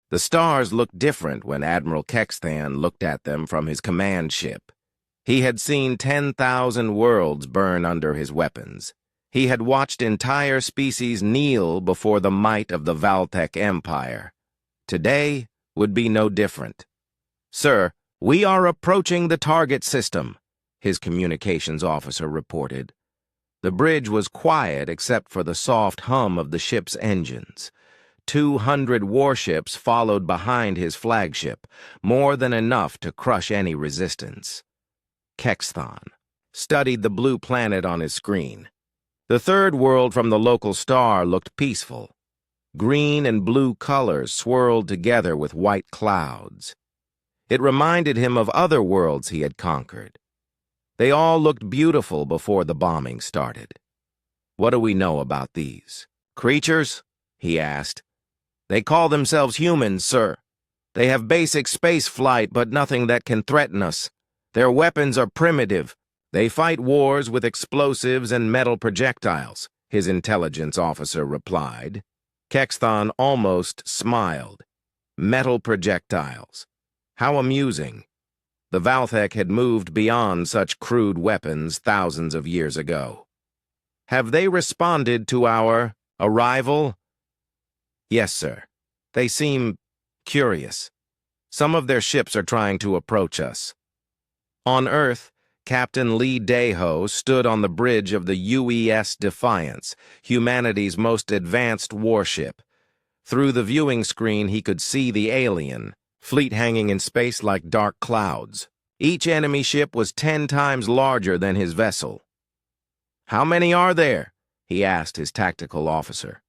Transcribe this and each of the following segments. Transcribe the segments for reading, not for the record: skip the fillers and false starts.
The stars looked different when Admiral Kexthan looked at them from his command ship. He had seen 10,000 worlds burn under his weapons. He had watched entire species kneel before the might of the Valtech Empire. Today would be no different. "Sir, we are approaching the target system," his communications officer reported. The bridge was quiet except for the soft hum of the ship's engines. 200 warships followed behind his flagship, more than enough to crush any resistance. Kexthan studied the blue planet on his screen. The third world from the local star looked peaceful. Green and blue colors swirled together with white clouds. It reminded him of other worlds he had conquered. They all looked beautiful before the bombing started. "What do we know about these creatures?" he asked. "They call themselves humans, sir. They have basic space flight, but nothing that can threaten us. Their weapons are primitive. They fight wars with explosives and metal projectiles," his intelligence officer replied. Kexthan almost smiled. Metal projectiles. How amusing. The Valtech had moved beyond such crude weapons thousands of years ago. "Have they responded to our arrival?" "Yes, sir. They seem curious. Some of their ships are trying to approach us." On Earth, Captain Lee Daeho stood on the bridge of the UES Defiance, humanity's most advanced warship. Through the viewing screen he could see the alien fleet hanging in space like dark clouds. Each enemy ship was 10 times larger than his vessel. "How many are there?" he asked his tactical officer.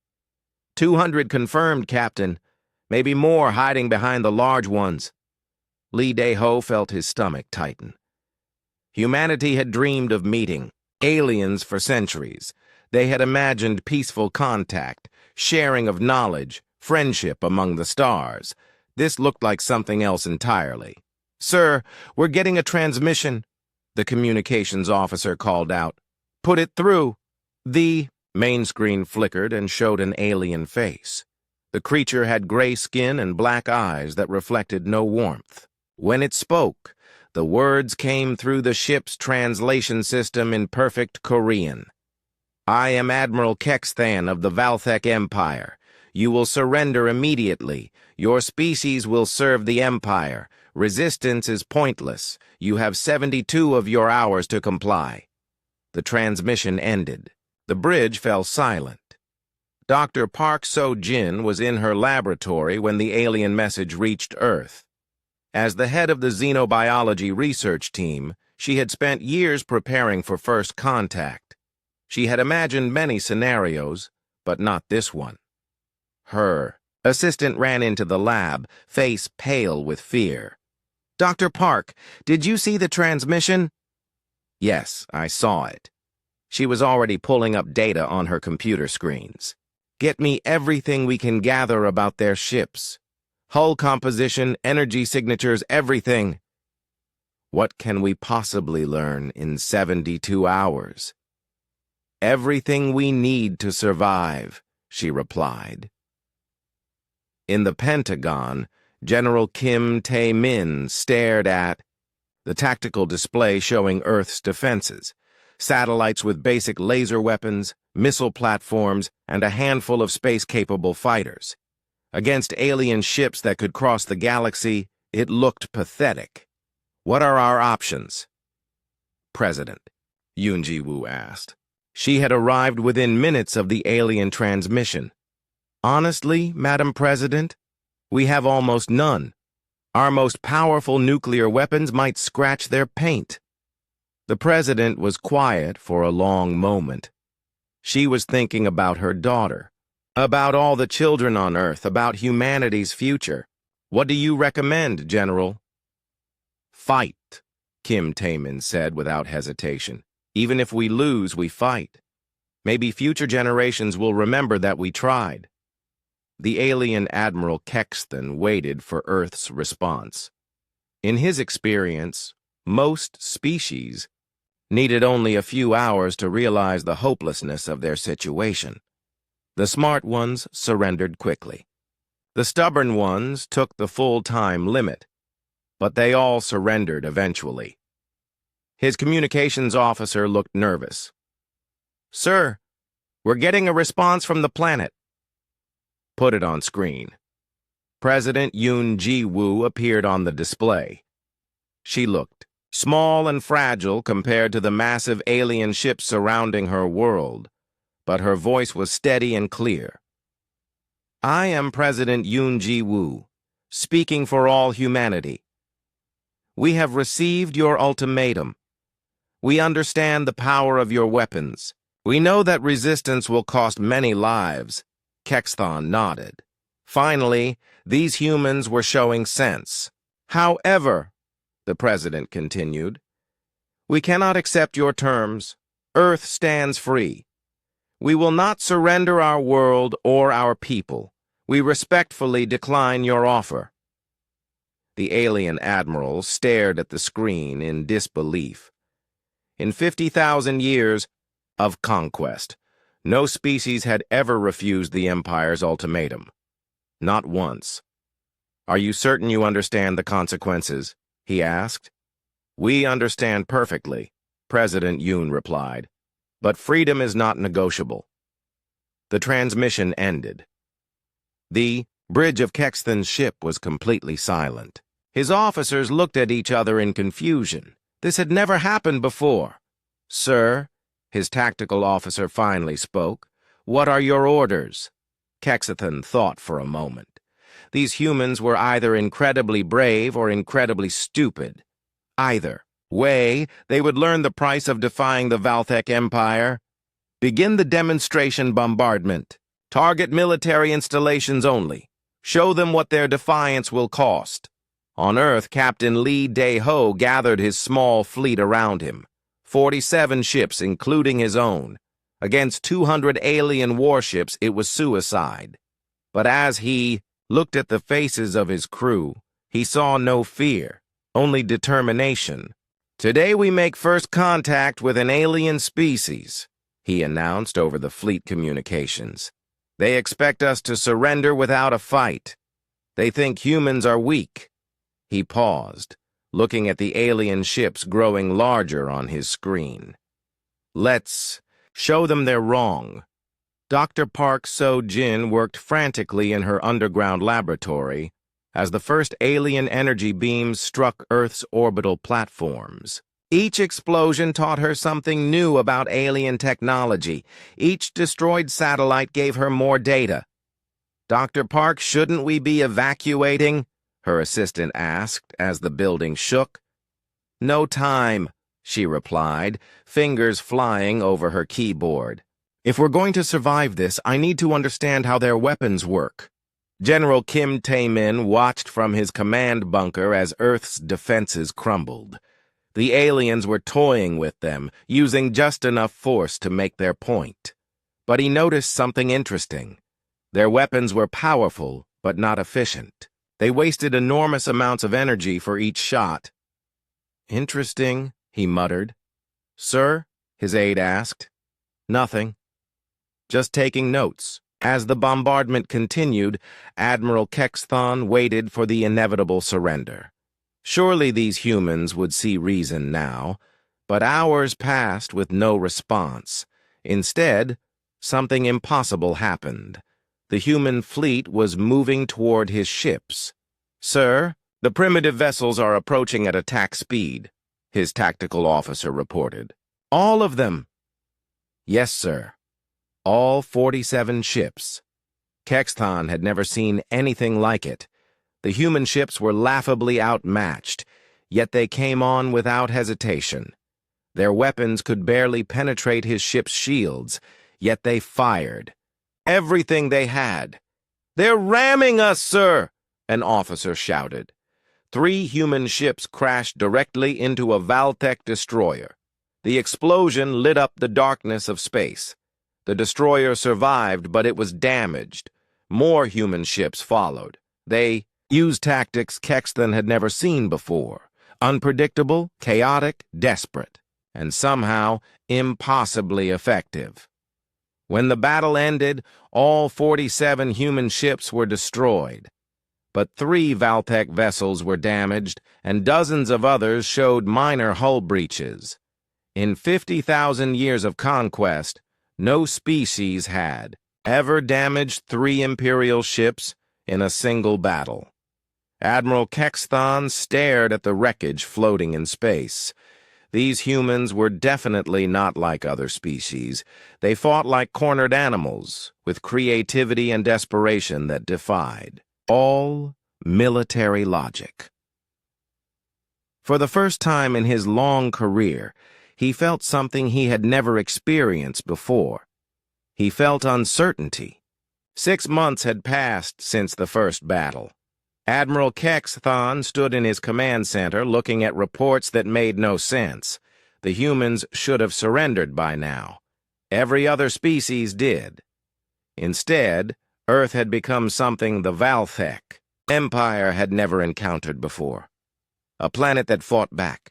200 confirmed, Captain. Maybe more hiding behind the large ones." Lee Daeho felt his stomach tighten. Humanity had dreamed of meeting aliens for centuries. They had imagined peaceful contact, sharing of knowledge, friendship among the stars. This looked like something else entirely. "Sir, we're getting a transmission," the communications officer called out. "Put it through." The main screen flickered and showed an alien face. The creature had gray skin and black eyes that reflected no warmth. When it spoke, the words came through the ship's translation system in perfect Korean. "I am Admiral Kexthan of the Valtech Empire. You will surrender immediately. Your species will serve the Empire. Resistance is pointless. You have 72 of your hours to comply." The transmission ended. The bridge fell silent. Dr. Park So-jin was in her laboratory when the alien message reached Earth. As the head of the xenobiology research team, she had spent years preparing for first contact. She had imagined many scenarios, but not this one. Her assistant ran into the lab, face pale with fear. "Dr. Park, did you see the transmission?" "Yes, I saw it." She was already pulling up data on her computer screens. "Get me everything we can gather about their ships. Hull composition, energy signatures, everything." "What can we possibly learn in 72 hours?" "Everything we need to survive," she replied. In the Pentagon, General Kim Tae-min stared at the tactical display showing Earth's defenses, satellites with basic laser weapons, missile platforms, and a handful of space-capable fighters. Against alien ships that could cross the galaxy, it looked pathetic. "What are our options?" "President," Yoon Ji-woo asked. She had arrived within minutes of the alien transmission. "Honestly, Madam President, we have almost none. Our most powerful nuclear weapons might scratch their paint." The president was quiet for a long moment. She was thinking about her daughter, about all the children on Earth, about humanity's future. "What do you recommend, General?" "Fight," Kim Tae-min said without hesitation. "Even if we lose, we fight. Maybe future generations will remember that we tried." The alien Admiral Kexthan waited for Earth's response. In his experience, most species needed only a few hours to realize the hopelessness of their situation. The smart ones surrendered quickly. The stubborn ones took the full-time limit, but they all surrendered eventually. His communications officer looked nervous. "Sir, we're getting a response from the planet." "Put it on screen." President Yoon Ji-woo appeared on the display. She looked small and fragile compared to the massive alien ships surrounding her world, but her voice was steady and clear. "I am President Yoon Ji-woo, speaking for all humanity. We have received your ultimatum. We understand the power of your weapons. We know that resistance will cost many lives." Kexthon nodded. Finally, these humans were showing sense. "However," the president continued, "we cannot accept your terms. Earth stands free. We will not surrender our world or our people. We respectfully decline your offer." The alien admiral stared at the screen in disbelief. In 50,000 years of conquest, no species had ever refused the Empire's ultimatum. Not once. "Are you certain you understand the consequences?" he asked. "We understand perfectly," President Yoon replied. "But freedom is not negotiable." The transmission ended. The bridge of Kexthon's ship was completely silent. His officers looked at each other in confusion. This had never happened before. "Sir," his tactical officer finally spoke, "what are your orders?" Kexthon thought for a moment. These humans were either incredibly brave or incredibly stupid. Either way, they would learn the price of defying the Valthek Empire. "Begin the demonstration bombardment. Target military installations only. Show them what their defiance will cost." On Earth, Captain Lee Dae-ho gathered his small fleet around him. 47 ships, including his own. Against 200 alien warships, it was suicide. But as he looked at the faces of his crew, he saw no fear, only determination. "Today we make first contact with an alien species," he announced over the fleet communications. "They expect us to surrender without a fight. They think humans are weak." He paused, looking at the alien ships growing larger on his screen. "Let's show them they're wrong." Dr. Park So-jin worked frantically in her underground laboratory as the first alien energy beams struck Earth's orbital platforms. Each explosion taught her something new about alien technology. Each destroyed satellite gave her more data. "Dr. Park, shouldn't we be evacuating?" her assistant asked as the building shook. "No time," she replied, fingers flying over her keyboard. "If we're going to survive this, I need to understand how their weapons work." General Kim Tae-min watched from his command bunker as Earth's defenses crumbled. The aliens were toying with them, using just enough force to make their point. But he noticed something interesting. Their weapons were powerful, but not efficient. They wasted enormous amounts of energy for each shot. "Interesting," he muttered. "Sir?" his aide asked. "Nothing. Just taking notes." As the bombardment continued, Admiral Kexthon waited for the inevitable surrender. Surely these humans would see reason now, but hours passed with no response. Instead, something impossible happened. The human fleet was moving toward his ships. "Sir, the primitive vessels are approaching at attack speed," his tactical officer reported. "All of them?" "Yes, sir. All 47 ships." Kexthon had never seen anything like it. The human ships were laughably outmatched, yet they came on without hesitation. Their weapons could barely penetrate his ship's shields, yet they fired. Everything they had. "They're ramming us, sir!" an officer shouted. 3 human ships crashed directly into a Valthek destroyer. The explosion lit up the darkness of space. The destroyer survived, but it was damaged. More human ships followed. They used tactics Kexthon had never seen before. Unpredictable, chaotic, desperate, and somehow impossibly effective. When the battle ended, all 47 human ships were destroyed. But 3 Valtech vessels were damaged, and dozens of others showed minor hull breaches. In 50,000 years of conquest, no species had ever damaged 3 Imperial ships in a single battle. Admiral Kexthon stared at the wreckage floating in space. These humans were definitely not like other species. They fought like cornered animals, with creativity and desperation that defied all military logic. For the first time in his long career, he felt something he had never experienced before. He felt uncertainty. 6 months had passed since the first battle. Admiral Kexthon stood in his command center looking at reports that made no sense. The humans should have surrendered by now. Every other species did. Instead, Earth had become something the Valtech Empire had never encountered before. A planet that fought back.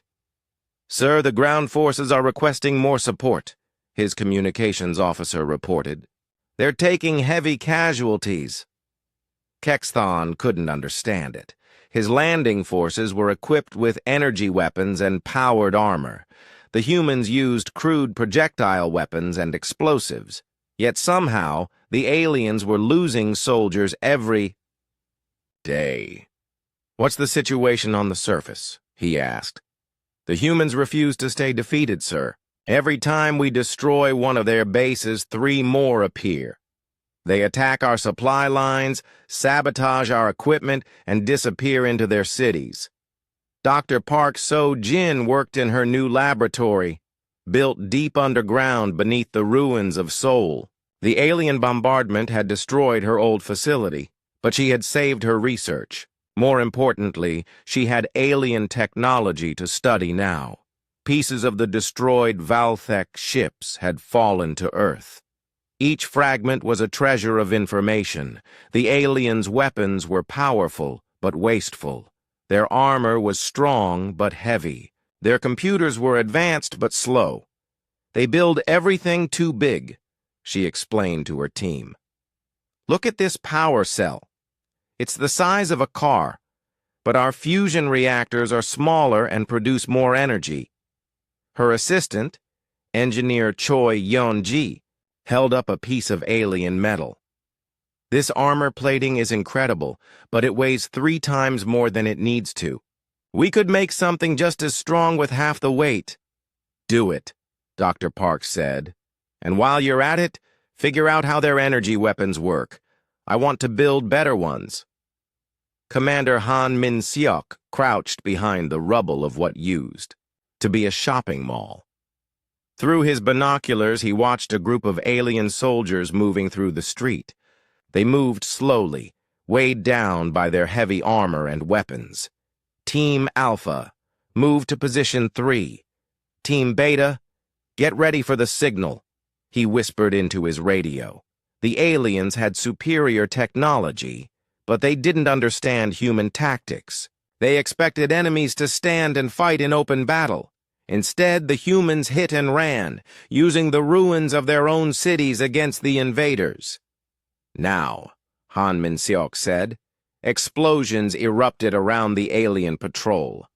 "Sir, the ground forces are requesting more support," his communications officer reported. "They're taking heavy casualties." Kexthon couldn't understand it. His landing forces were equipped with energy weapons and powered armor. The humans used crude projectile weapons and explosives. Yet somehow, the aliens were losing soldiers every day. "What's the situation on the surface?" he asked. "The humans refuse to stay defeated, sir. Every time we destroy one of their bases, 3 more appear. They attack our supply lines, sabotage our equipment, and disappear into their cities. Dr. Park So-Jin worked in her new laboratory, built deep underground beneath the ruins of Seoul. The alien bombardment had destroyed her old facility, but she had saved her research. More importantly, she had alien technology to study now. Pieces of the destroyed Valtech ships had fallen to Earth. Each fragment was a treasure of information. The aliens' weapons were powerful, but wasteful. Their armor was strong, but heavy. Their computers were advanced, but slow. They build everything too big, she explained to her team. "Look at this power cell. It's the size of a car, but our fusion reactors are smaller and produce more energy." Her assistant, Engineer Choi Yeon-ji, held up a piece of alien metal. "This armor plating is incredible, but it weighs 3 times more than it needs to. We could make something just as strong with half the weight." "Do it," Dr. Park said. "And while you're at it, figure out how their energy weapons work. I want to build better ones." Commander Han Min-seok crouched behind the rubble of what used to be a shopping mall. Through his binoculars, he watched a group of alien soldiers moving through the street. They moved slowly, weighed down by their heavy armor and weapons. Team Alpha, move to position 3. Team Beta, get ready for the signal, he whispered into his radio. The aliens had superior technology, but they didn't understand human tactics. They expected enemies to stand and fight in open battle. Instead, the humans hit and ran, using the ruins of their own cities against the invaders. "Now," Han Min-seok said, explosions erupted around the alien patrol.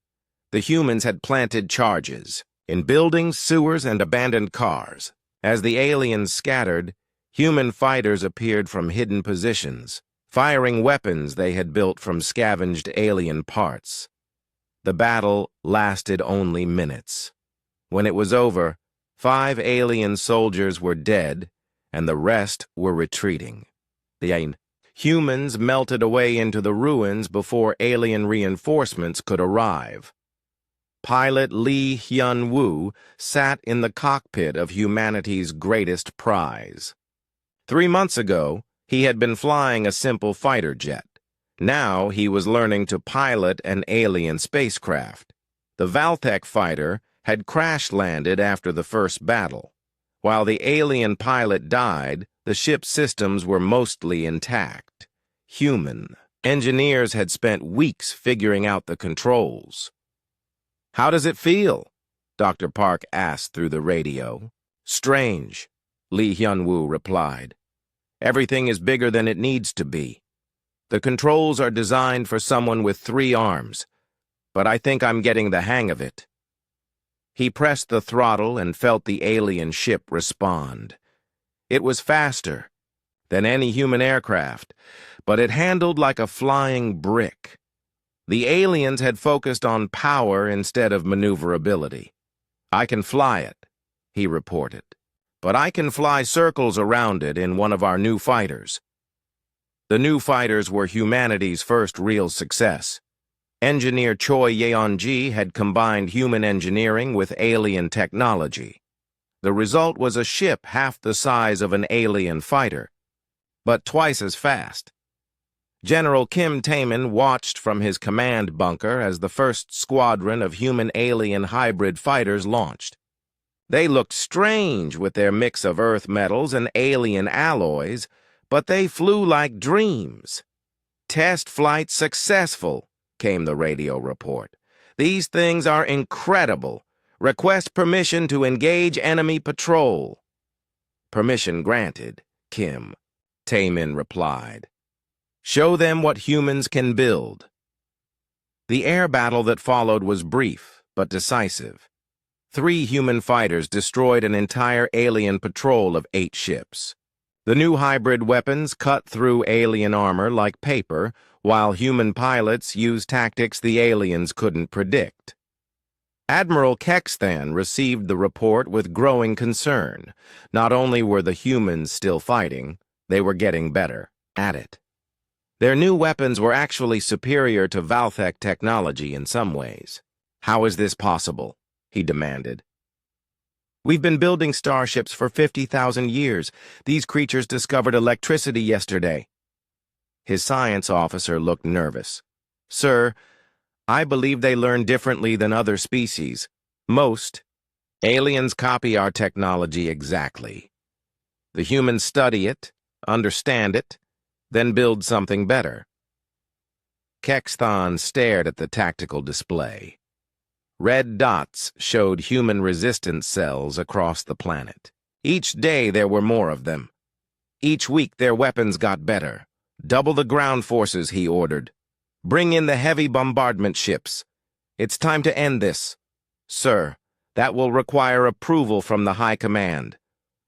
The humans had planted charges in buildings, sewers, and abandoned cars. As the aliens scattered, human fighters appeared from hidden positions, firing weapons they had built from scavenged alien parts. The battle lasted only minutes. When it was over, 5 alien soldiers were dead, and the rest were retreating. The humans melted away into the ruins before alien reinforcements could arrive. Pilot Lee Hyun-woo sat in the cockpit of humanity's greatest prize. 3 months ago, he had been flying a simple fighter jet. Now he was learning to pilot an alien spacecraft. The Valtech fighter had crash-landed after the first battle. While the alien pilot died, the ship's systems were mostly intact. Human engineers had spent weeks figuring out the controls. "How does it feel?" Dr. Park asked through the radio. "Strange. Lee Hyun-woo replied. Everything is bigger than it needs to be. The controls are designed for someone with 3 arms, but I think I'm getting the hang of it. He pressed the throttle and felt the alien ship respond. It was faster than any human aircraft, but it handled like a flying brick. The aliens had focused on power instead of maneuverability. I can fly it, he reported, but I can fly circles around it in one of our new fighters. The new fighters were humanity's first real success. Engineer Choi Yeon-ji had combined human engineering with alien technology. The result was a ship half the size of an alien fighter, but twice as fast. General Kim Taemin watched from his command bunker as the first squadron of human-alien hybrid fighters launched. They looked strange with their mix of Earth metals and alien alloys, but they flew like dreams. Test flight successful, came the radio report. These things are incredible. Request permission to engage enemy patrol. Permission granted, Kim Taemin replied. Show them what humans can build. The air battle that followed was brief, but decisive. 3 human fighters destroyed an entire alien patrol of 8 ships. The new hybrid weapons cut through alien armor like paper, while human pilots used tactics the aliens couldn't predict. Admiral Kexthan received the report with growing concern. Not only were the humans still fighting, they were getting better at it. Their new weapons were actually superior to Valthek technology in some ways. How is this possible? He demanded. We've been building starships for 50,000 years. These creatures discovered electricity yesterday. His science officer looked nervous. Sir, I believe they learn differently than other species. Most aliens copy our technology exactly. The humans study it, understand it, then build something better. Kexthan stared at the tactical display. Red dots showed human resistance cells across the planet. Each day there were more of them. Each week their weapons got better. Double the ground forces, he ordered. Bring in the heavy bombardment ships. It's time to end this. Sir, that will require approval from the High Command.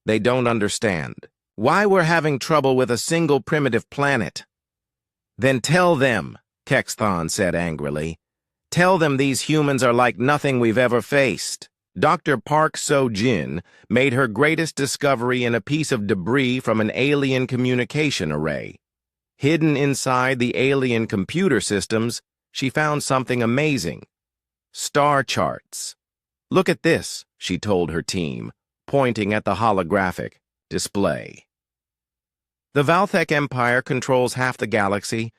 They don't understand why we're having trouble with a single primitive planet. Then tell them, Kexthan said angrily. Tell them these humans are like nothing we've ever faced. Dr. Park So-jin made her greatest discovery in a piece of debris from an alien communication array. Hidden inside the alien computer systems, she found something amazing. Star charts. Look at this, she told her team, pointing at the holographic display. The Valthek Empire controls half the galaxy,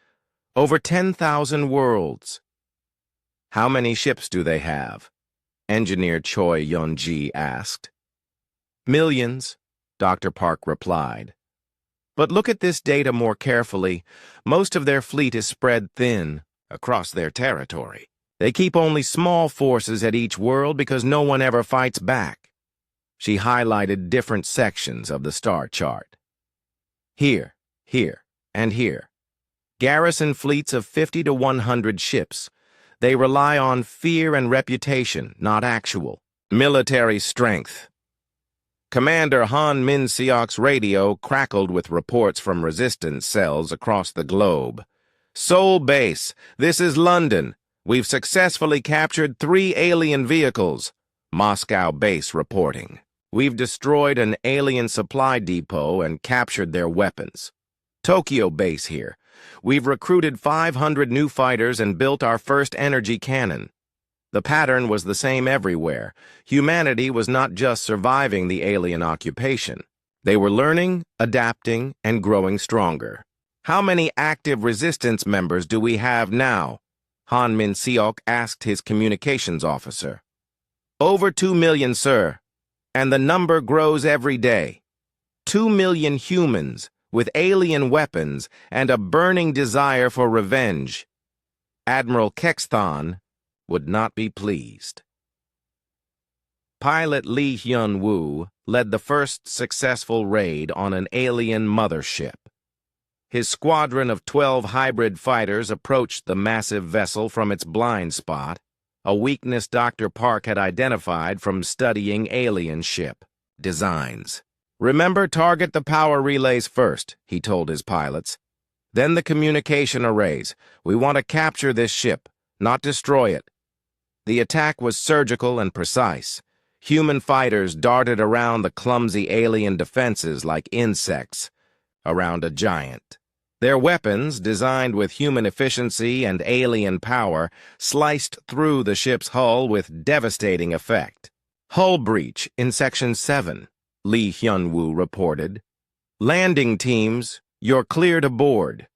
over 10,000 worlds. How many ships do they have? Engineer Choi Yeon-ji asked. Millions, Dr. Park replied. But look at this data more carefully. Most of their fleet is spread thin across their territory. They keep only small forces at each world because no one ever fights back. She highlighted different sections of the star chart. Here, here, and here. Garrison fleets of 50 to 100 ships. They rely on fear and reputation, not actual military strength. Commander Han Min-seok's radio crackled with reports from resistance cells across the globe. Seoul Base, this is London. We've successfully captured 3 alien vehicles. Moscow Base reporting. We've destroyed an alien supply depot and captured their weapons. Tokyo Base here. We've recruited 500 new fighters and built our first energy cannon. The pattern was the same everywhere. Humanity was not just surviving the alien occupation. They were learning, adapting, and growing stronger. How many active resistance members do we have now? Han Min-seok asked his communications officer. Over 2 million, sir. And the number grows every day. 2 million humans with alien weapons and a burning desire for revenge. Admiral Kexthan would not be pleased. Pilot Lee Hyun-woo led the first successful raid on an alien mothership. His squadron of 12 hybrid fighters approached the massive vessel from its blind spot, a weakness Dr. Park had identified from studying alien ship designs. "Remember, target the power relays first," he told his pilots. "Then the communication arrays. We want to capture this ship, not destroy it." The attack was surgical and precise. Human fighters darted around the clumsy alien defenses like insects around a giant. Their weapons, designed with human efficiency and alien power, sliced through the ship's hull with devastating effect. "Hull breach in Section 7, Lee Hyun-woo reported. "Landing teams, you're cleared aboard."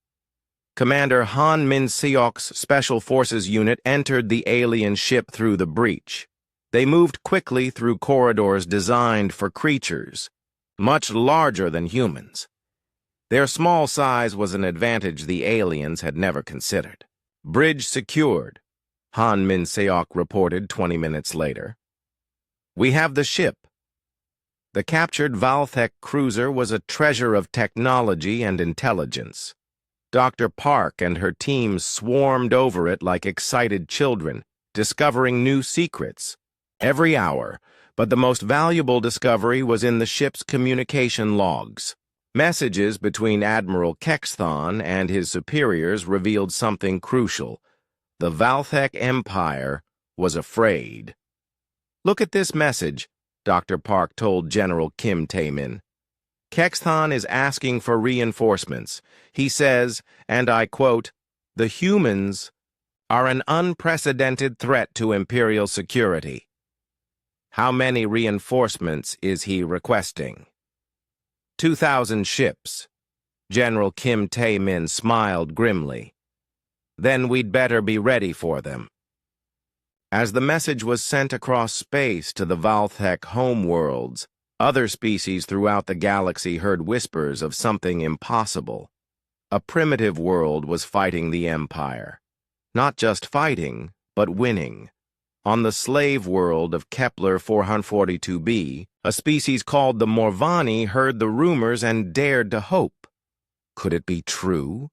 Commander Han Min-seok's Special Forces unit entered the alien ship through the breach. They moved quickly through corridors designed for creatures, much larger than humans. Their small size was an advantage the aliens had never considered. "Bridge secured," Han Min-seok reported 20 minutes later. "We have the ship." The captured Valthek cruiser was a treasure of technology and intelligence. Dr. Park and her team swarmed over it like excited children, discovering new secrets every hour, but the most valuable discovery was in the ship's communication logs. Messages between Admiral Kexthon and his superiors revealed something crucial. The Valthek Empire was afraid. "Look at this message," Dr. Park told General Kim Tae-min. "Kexthon is asking for reinforcements. He says, and I quote, 'The humans are an unprecedented threat to Imperial security.' How many reinforcements is he requesting?" 2,000 ships. General Kim Tae-min smiled grimly. "Then we'd better be ready for them." As the message was sent across space to the Valthek homeworlds, other species throughout the galaxy heard whispers of something impossible. A primitive world was fighting the Empire. Not just fighting, but winning. On the slave world of Kepler 442b, a species called the Morvani heard the rumors and dared to hope. Could it be true?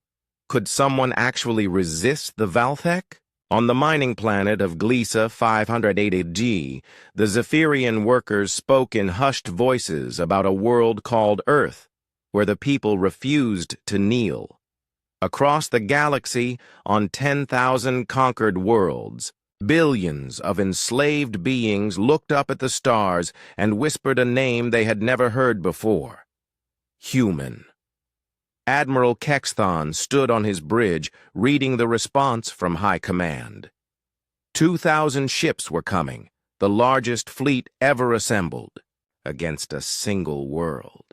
Could someone actually resist the Valthek? On the mining planet of Gliesa 580G, the Zephyrian workers spoke in hushed voices about a world called Earth, where the people refused to kneel. Across the galaxy, on 10,000 conquered worlds, billions of enslaved beings looked up at the stars and whispered a name they had never heard before. Human. Admiral Kexthon stood on his bridge, reading the response from High Command. 2,000 ships were coming, the largest fleet ever assembled, against a single world.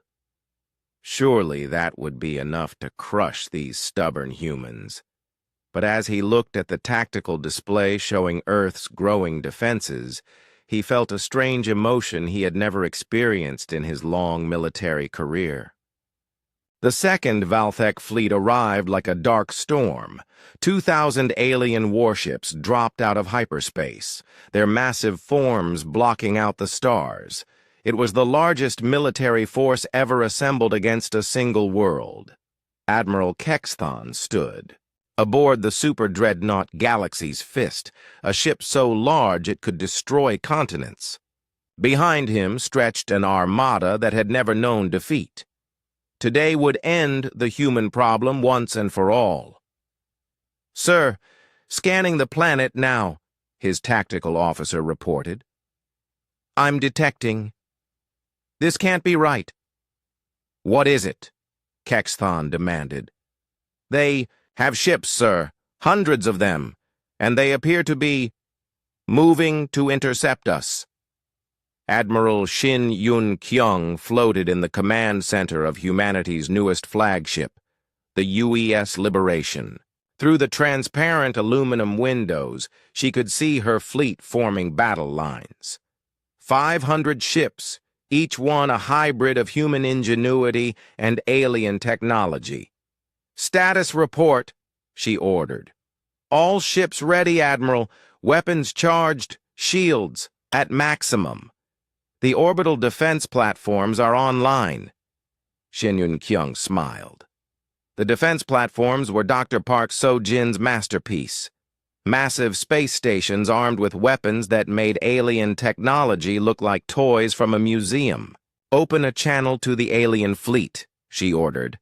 Surely that would be enough to crush these stubborn humans. But as he looked at the tactical display showing Earth's growing defenses, he felt a strange emotion he had never experienced in his long military career. The second Valthek fleet arrived like a dark storm. 2,000 alien warships dropped out of hyperspace, their massive forms blocking out the stars. It was the largest military force ever assembled against a single world. Admiral Kexthon stood aboard the super dreadnought Galaxy's Fist, a ship so large it could destroy continents. Behind him stretched an armada that had never known defeat. Today would end the human problem once and for all. "Sir, scanning the planet now," his tactical officer reported. "I'm detecting. This can't be right." "What is it?" Kexthon demanded. "They have ships, sir, hundreds of them, and they appear to be moving to intercept us." Admiral Shin Yun-kyung floated in the command center of humanity's newest flagship, the UES Liberation. Through the transparent aluminum windows, she could see her fleet forming battle lines. 500 ships, each one a hybrid of human ingenuity and alien technology. "Status report," she ordered. "All ships ready, Admiral. Weapons charged, shields at maximum. The orbital defense platforms are online. Shin Yun-kyung smiled. The defense platforms were Dr. Park So-jin's masterpiece. Massive space stations armed with weapons that made alien technology look like toys from a museum. "Open a channel to the alien fleet," she ordered.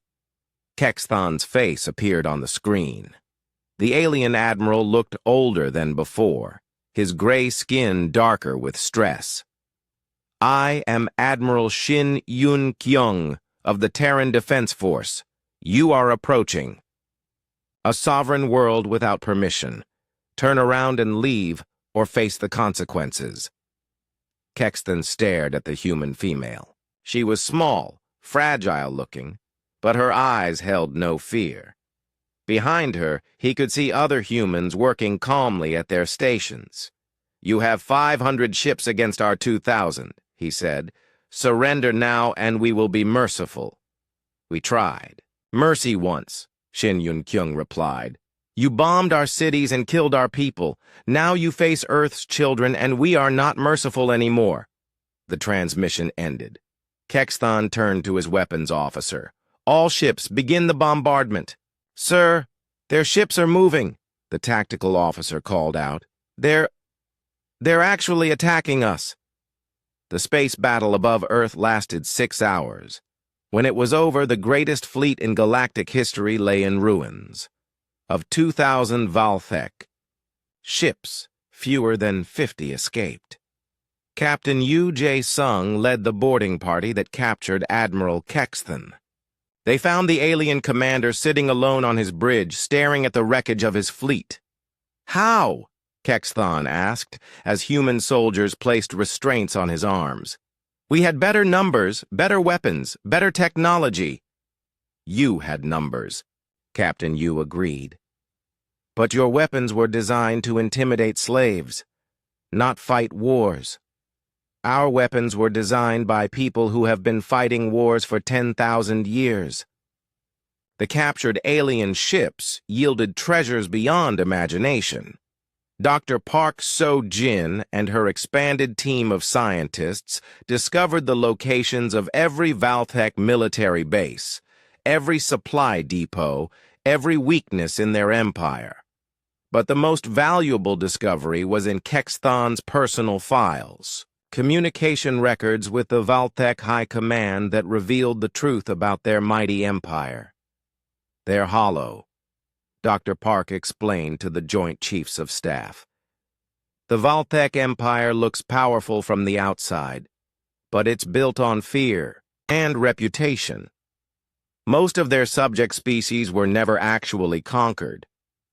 Kexthan's face appeared on the screen. The alien admiral looked older than before, his gray skin darker with stress. "I am Admiral Shin Yun-kyung of the Terran Defense Force. You are approaching. A sovereign world without permission. Turn around and leave, or face the consequences." Kexthan stared at the human female. She was small, fragile-looking, but her eyes held no fear. Behind her, he could see other humans working calmly at their stations. "You have 500 ships against our 2,000, he said. "Surrender now and we will be merciful." "We tried. Mercy once," Shin Yun-kyung replied. "You bombed our cities and killed our people. Now you face Earth's children and we are not merciful anymore." The transmission ended. Kexthan turned to his weapons officer. "All ships, begin the bombardment." "Sir, their ships are moving," the tactical officer called out. They're actually attacking us." The space battle above Earth lasted 6 hours. When it was over, the greatest fleet in galactic history lay in ruins. Of 2,000 Valthek ships, fewer than 50 escaped. Captain Yu Jae-sung led the boarding party that captured Admiral Kexthan. They found the alien commander sitting alone on his bridge, staring at the wreckage of his fleet. "How?" Kexthan asked, as human soldiers placed restraints on his arms. "We had better numbers, better weapons, better technology." "You had numbers," Captain Yu agreed. "But your weapons were designed to intimidate slaves, not fight wars. Our weapons were designed by people who have been fighting wars for 10,000 years. The captured alien ships yielded treasures beyond imagination. Dr. Park So-jin and her expanded team of scientists discovered the locations of every Valthek military base, every supply depot, every weakness in their empire. But the most valuable discovery was in Kexthan's personal files, communication records with the Valthek High Command that revealed the truth about their mighty empire. "They're hollow," Dr. Park explained to the Joint Chiefs of Staff. "The Valthek Empire looks powerful from the outside, but it's built on fear and reputation. Most of their subject species were never actually conquered.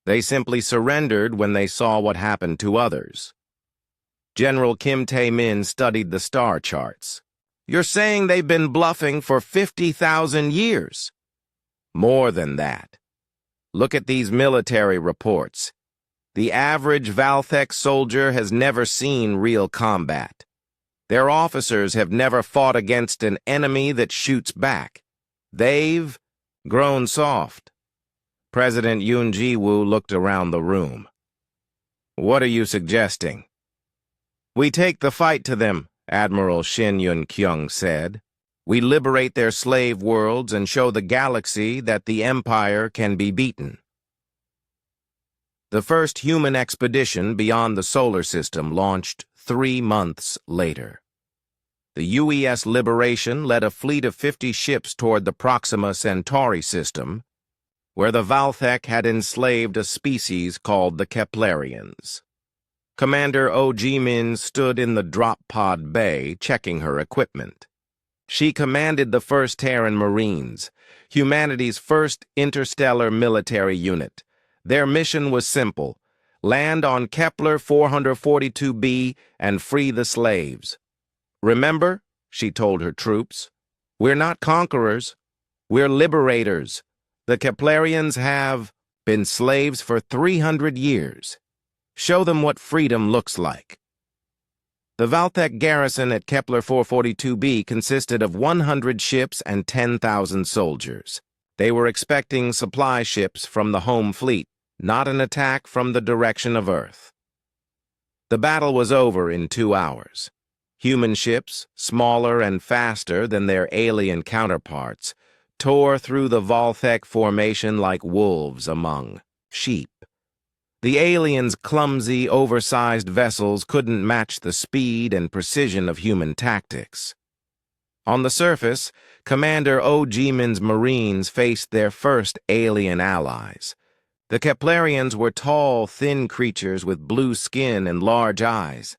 They simply surrendered when they saw what happened to others." General Kim Tae-min studied the star charts. "You're saying they've been bluffing for 50,000 years? "More than that. Look at these military reports. The average Valthek soldier has never seen real combat. Their officers have never fought against an enemy that shoots back. They've grown soft." President Yoon Ji-woo looked around the room. "What are you suggesting?" "We take the fight to them," Admiral Shin Yun-kyung said. "We liberate their slave worlds and show the galaxy that the Empire can be beaten." The first human expedition beyond the solar system launched 3 months later. The UES Liberation led a fleet of 50 ships toward the Proxima Centauri system, where the Valthek had enslaved a species called the Keplerians. Commander Oh Ji-min stood in the drop pod bay, checking her equipment. She commanded the 1st Terran Marines, humanity's first interstellar military unit. Their mission was simple: land on Kepler 442b and free the slaves. "Remember," she told her troops, "we're not conquerors, we're liberators. The Keplerians have been slaves for 300 years. Show them what freedom looks like." The Valthek garrison at Kepler 442b consisted of 100 ships and 10,000 soldiers. They were expecting supply ships from the home fleet, not an attack from the direction of Earth. The battle was over in 2 hours. Human ships, smaller and faster than their alien counterparts, tore through the Valthek formation like wolves among sheep. The aliens' clumsy, oversized vessels couldn't match the speed and precision of human tactics. On the surface, Commander Ojimin's Marines faced their first alien allies. The Keplerians were tall, thin creatures with blue skin and large eyes.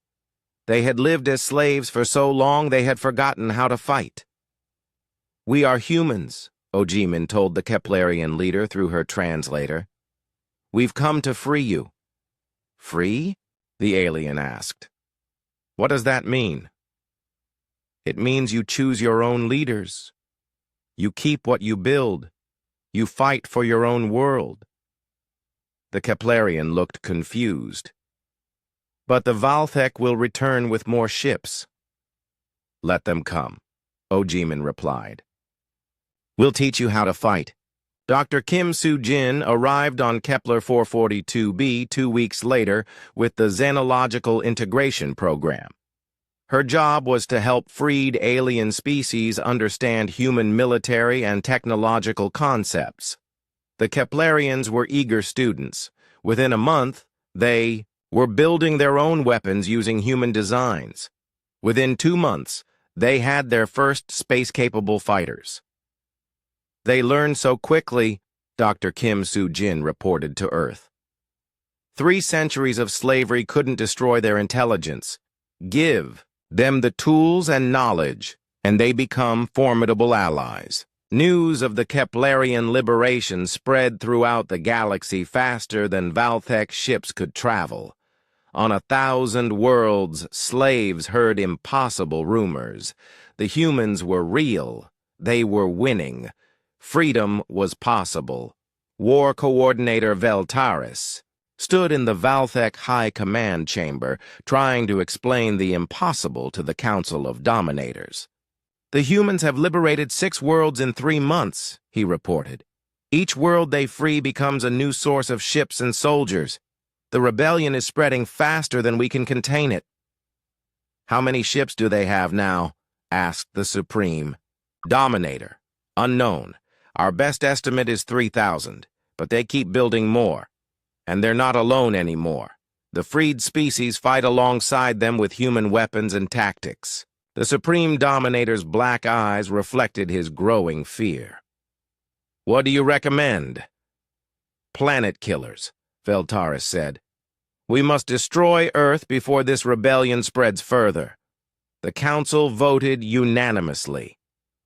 They had lived as slaves for so long they had forgotten how to fight. "We are humans," Ojimin told the Keplerian leader through her translator. "We've come to free you." "Free?" the alien asked. "What does that mean?" "It means you choose your own leaders. You keep what you build. You fight for your own world." The Keplerian looked confused. "But the Valthek will return with more ships." "Let them come," Ojimin replied. "We'll teach you how to fight." Dr. Kim Soo-jin arrived on Kepler 442b 2 weeks later with the Xenological Integration Program. Her job was to help freed alien species understand human military and technological concepts. The Keplerians were eager students. Within a month, they were building their own weapons using human designs. Within 2 months, they had their first space-capable fighters. "They learned so quickly," Dr. Kim Soo-jin reported to Earth. 3 centuries of slavery couldn't destroy their intelligence. Give them the tools and knowledge, and they become formidable allies. News of the Keplerian liberation spread throughout the galaxy faster than Valthek ships could travel. On 1,000 worlds, slaves heard impossible rumors. The humans were real. They were winning. Freedom was possible. War Coordinator Veltaris stood in the Valthek High Command Chamber, trying to explain the impossible to the Council of Dominators. "The humans have liberated 6 worlds in 3 months," he reported. "Each world they free becomes a new source of ships and soldiers. The rebellion is spreading faster than we can contain it." "How many ships do they have now?" asked the Supreme. "Dominator. Unknown. Our best estimate is 3,000, but they keep building more. And they're not alone anymore. The freed species fight alongside them with human weapons and tactics." The Supreme Dominator's black eyes reflected his growing fear. "What do you recommend?" "Planet killers," Veltaris said. "We must destroy Earth before this rebellion spreads further." The Council voted unanimously.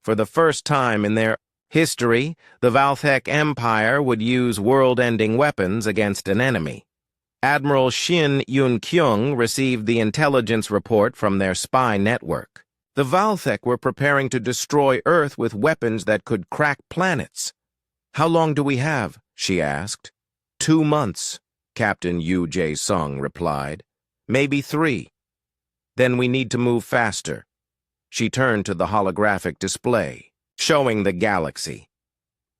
For the first time in their history, the Valthek Empire would use world-ending weapons against an enemy. Admiral Shin Yun-kyung received the intelligence report from their spy network. The Valthek were preparing to destroy Earth with weapons that could crack planets. "How long do we have?" she asked. 2 months, Captain Yu Jae-sung replied. "Maybe 3. Then we need to move faster." She turned to the holographic display, showing the galaxy.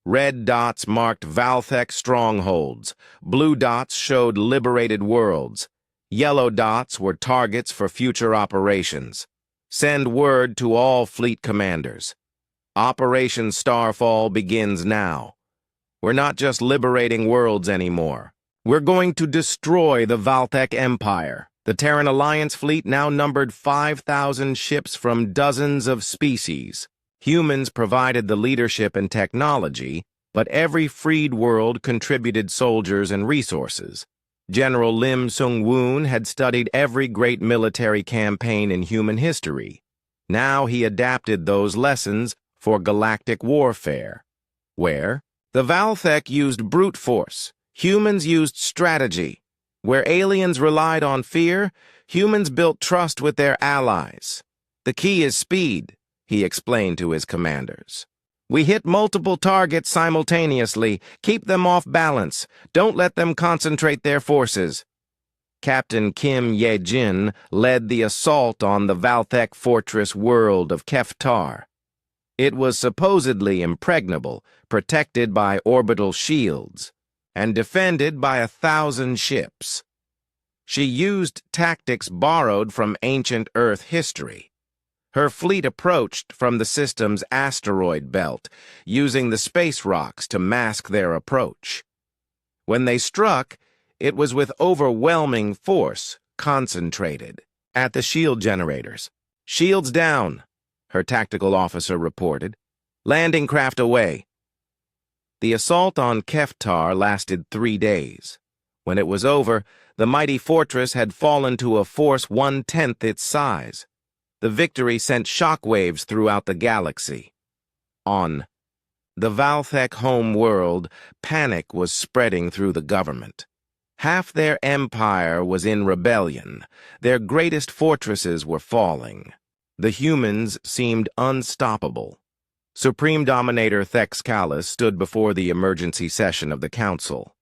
Red dots marked Valthek strongholds. Blue dots showed liberated worlds. Yellow dots were targets for future operations. Send word to all fleet commanders. Operation Starfall begins now. We're not just liberating worlds anymore. We're going to destroy the Valthek Empire. The Terran Alliance fleet now numbered 5,000 ships from dozens of species. Humans provided the leadership and technology, but every freed world contributed soldiers and resources. General Lim Sung-woon had studied every great military campaign in human history. Now he adapted those lessons for galactic warfare, where the Valthek used brute force, humans used strategy. Where aliens relied on fear, humans built trust with their allies. "The key is speed," he explained to his commanders. "We hit multiple targets simultaneously. Keep them off balance. Don't let them concentrate their forces." Captain Kim Ye-jin led the assault on the Valthek fortress world of Keftar. It was supposedly impregnable, protected by orbital shields, and defended by 1,000 ships. She used tactics borrowed from ancient Earth history. Her fleet approached from the system's asteroid belt, using the space rocks to mask their approach. When they struck, it was with overwhelming force, concentrated at the shield generators. "Shields down," her tactical officer reported. "Landing craft away." The assault on Keftar lasted 3 days. When it was over, the mighty fortress had fallen to a force 1/10 its size. The victory sent shockwaves throughout the galaxy. On the Valthek home world, panic was spreading through the government. Half their empire was in rebellion. Their greatest fortresses were falling. The humans seemed unstoppable. Supreme Dominator Thexcalis stood before the emergency session of the council.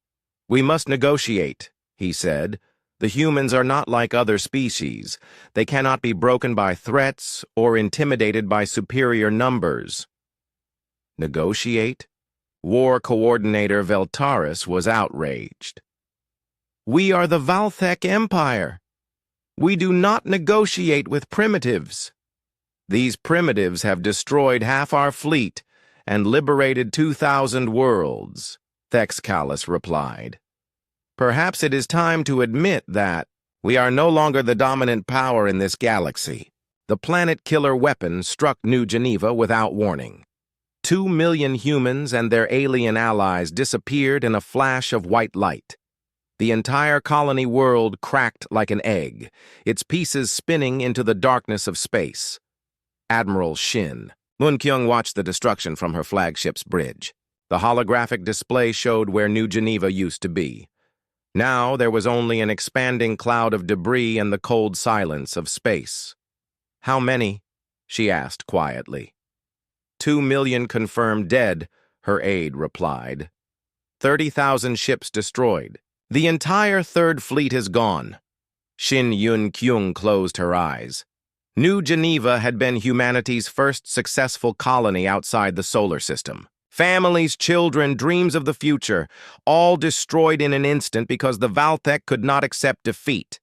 "We must negotiate," he said. "The humans are not like other species. They cannot be broken by threats or intimidated by superior numbers." Negotiate? War Coordinator Veltaris was outraged. "We are the Valthek Empire. We do not negotiate with primitives. These primitives have destroyed half our fleet and liberated 2,000 worlds," Thexcalis replied. "Perhaps it is time to admit that we are no longer the dominant power in this galaxy." The planet-killer weapon struck New Geneva without warning. 2 million humans and their alien allies disappeared in a flash of white light. The entire colony world cracked like an egg, its pieces spinning into the darkness of space. Admiral Shin. Mun-kyung watched the destruction from her flagship's bridge. The holographic display showed where New Geneva used to be. Now there was only an expanding cloud of debris and the cold silence of space. "How many?" she asked quietly. 2 million confirmed dead," her aide replied. 30,000 ships destroyed. "The entire Third Fleet is gone." Shin Yun-kyung closed her eyes. New Geneva had been humanity's first successful colony outside the solar system. Families, children, dreams of the future, all destroyed in an instant because the Valthek could not accept defeat.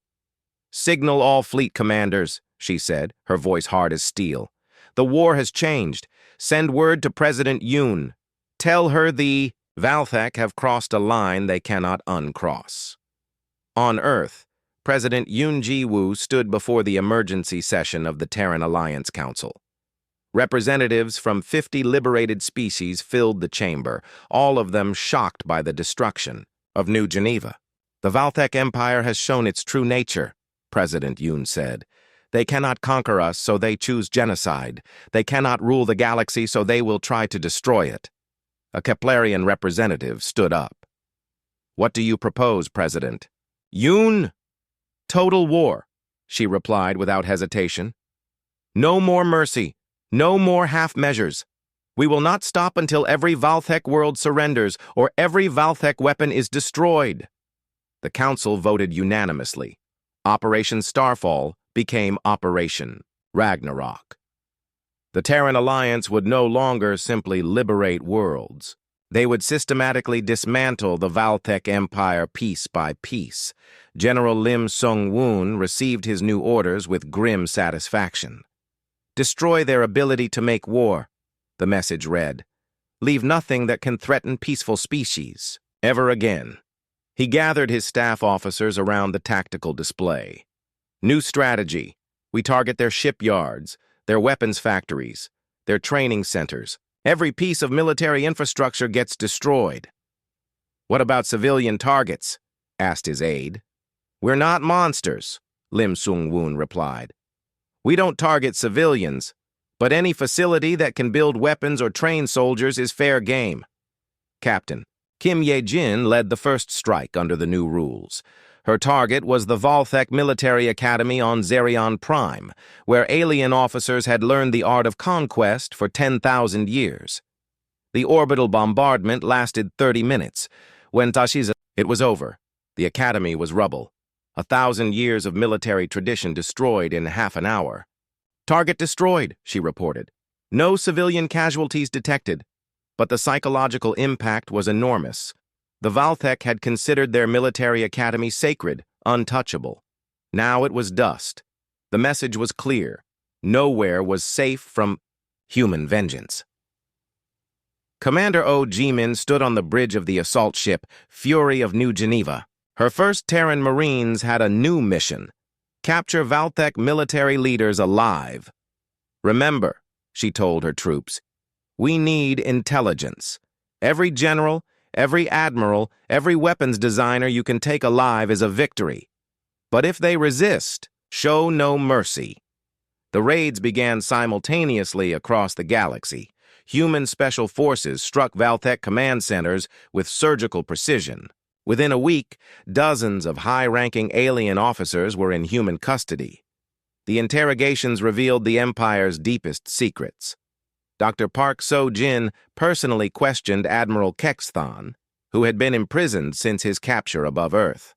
"Signal all fleet commanders," she said, her voice hard as steel. "The war has changed. Send word to President Yoon. Tell her the Valthek have crossed a line they cannot uncross." On Earth, President Yoon Ji-woo stood before the emergency session of the Terran Alliance Council. Representatives from 50 liberated species filled the chamber, all of them shocked by the destruction of New Geneva. "The Valthek Empire has shown its true nature," President Yoon said. "They cannot conquer us, so they choose genocide. They cannot rule the galaxy, so they will try to destroy it." A Keplerian representative stood up. "What do you propose, President?" "Yoon! Total war," she replied without hesitation. "No more mercy. No more half measures. We will not stop until every Valthek world surrenders or every Valthek weapon is destroyed." The council voted unanimously. Operation Starfall became Operation Ragnarok. The Terran Alliance would no longer simply liberate worlds. They would systematically dismantle the Valthek Empire piece by piece. General Lim Sung-woon received his new orders with grim satisfaction. "Destroy their ability to make war," the message read. "Leave nothing that can threaten peaceful species ever again." He gathered his staff officers around the tactical display. "New strategy. We target their shipyards, their weapons factories, their training centers. Every piece of military infrastructure gets destroyed." "What about civilian targets?" asked his aide. "We're not monsters," Lim Sung-woon replied. "We don't target civilians, but any facility that can build weapons or train soldiers is fair game." Captain Kim Ye-jin led the first strike under the new rules. Her target was the Valthek Military Academy on Zerion Prime, where alien officers had learned the art of conquest for 10,000 years. The orbital bombardment lasted 30 minutes. When Tashiza, it was over. The academy was rubble. 1,000 years of military tradition destroyed in half an hour. "Target destroyed," she reported. "No civilian casualties detected." But the psychological impact was enormous. The Valthek had considered their military academy sacred, untouchable. Now it was dust. The message was clear. Nowhere was safe from human vengeance. Commander O. Jimin stood on the bridge of the assault ship, Fury of New Geneva. Her first Terran Marines had a new mission: capture Valthek military leaders alive. Remember, she told her troops, we need intelligence. Every general, every admiral, every weapons designer you can take alive is a victory. But if they resist, show no mercy. The raids began simultaneously across the galaxy. Human special forces struck Valthek command centers with surgical precision. Within a week, dozens of high-ranking alien officers were in human custody. The interrogations revealed the Empire's deepest secrets. Dr. Park So-jin personally questioned Admiral Kexthon, who had been imprisoned since his capture above Earth.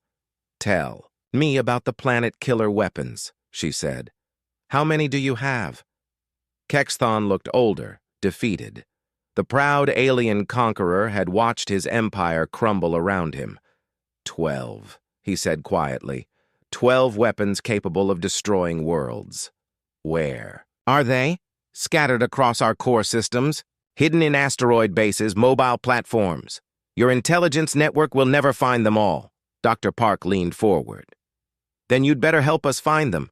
"Tell me about the planet-killer weapons," she said. "How many do you have?" Kexthon looked older, defeated. The proud alien conqueror had watched his empire crumble around him. 12, he said quietly. 12 weapons capable of destroying worlds. Where are they? Scattered across our core systems, hidden in asteroid bases, mobile platforms. Your intelligence network will never find them all. Dr. Park leaned forward. Then you'd better help us find them,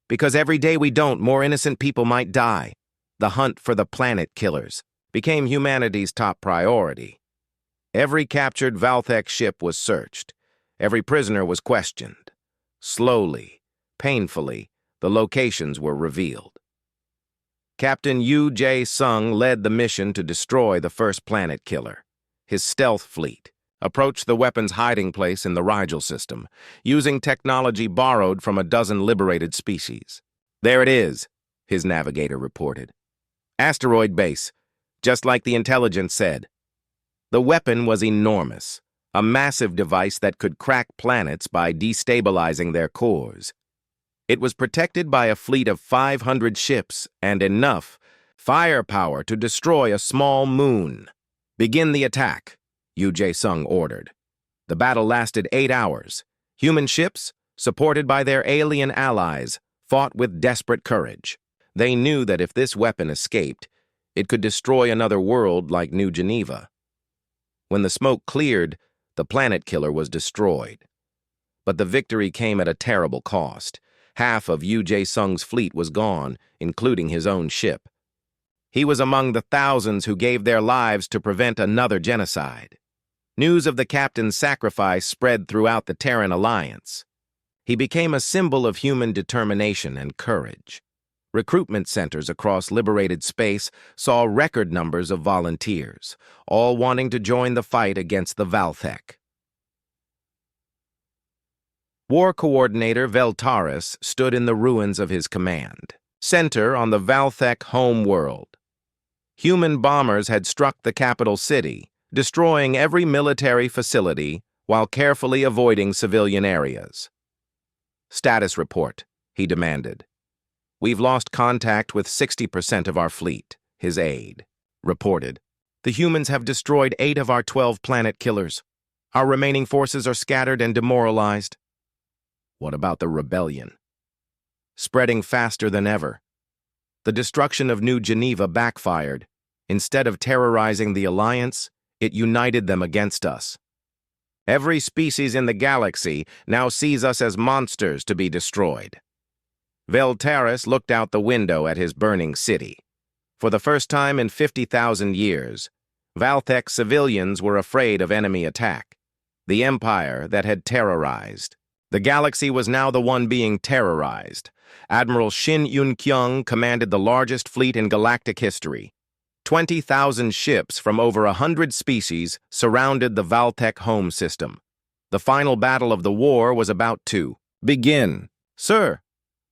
because every day we don't, more innocent people might die. The hunt for the planet killers became humanity's top priority. Every captured Valthek ship was searched. Every prisoner was questioned. Slowly, painfully, the locations were revealed. Captain Yu Jae-sung led the mission to destroy the first planet killer. His stealth fleet approached the weapon's hiding place in the Rigel system, using technology borrowed from a dozen liberated species. "There it is," his navigator reported. "Asteroid base, just like the intelligence said." The weapon was enormous, a massive device that could crack planets by destabilizing their cores. It was protected by a fleet of 500 ships and enough firepower to destroy a small moon. "Begin the attack," Yu Jae-sung ordered. The battle lasted 8 hours. Human ships, supported by their alien allies, fought with desperate courage. They knew that if this weapon escaped, it could destroy another world like New Geneva. When the smoke cleared, the planet killer was destroyed. But the victory came at a terrible cost. Half of Yu Jae-sung's fleet was gone, including his own ship. He was among the thousands who gave their lives to prevent another genocide. News of the captain's sacrifice spread throughout the Terran Alliance. He became a symbol of human determination and courage. Recruitment centers across liberated space saw record numbers of volunteers, all wanting to join the fight against the Valthek. War Coordinator Veltaris stood in the ruins of his command, center on the Valthek home world. Human bombers had struck the capital city, destroying every military facility while carefully avoiding civilian areas. "Status report," he demanded. "We've lost contact with 60% of our fleet," his aide reported. "The humans have destroyed 8 of our 12 planet killers. Our remaining forces are scattered and demoralized." What about the rebellion? Spreading faster than ever. The destruction of New Geneva backfired. Instead of terrorizing the Alliance, it united them against us. Every species in the galaxy now sees us as monsters to be destroyed. Veltaris looked out the window at his burning city. For the first time in 50,000 years, Valthek civilians were afraid of enemy attack. The Empire that had terrorized. The galaxy was now the one being terrorized. Admiral Shin Yun-kyung commanded the largest fleet in galactic history. 20,000 ships from over 100 species surrounded the Valthek home system. The final battle of the war was about to begin. "Sir,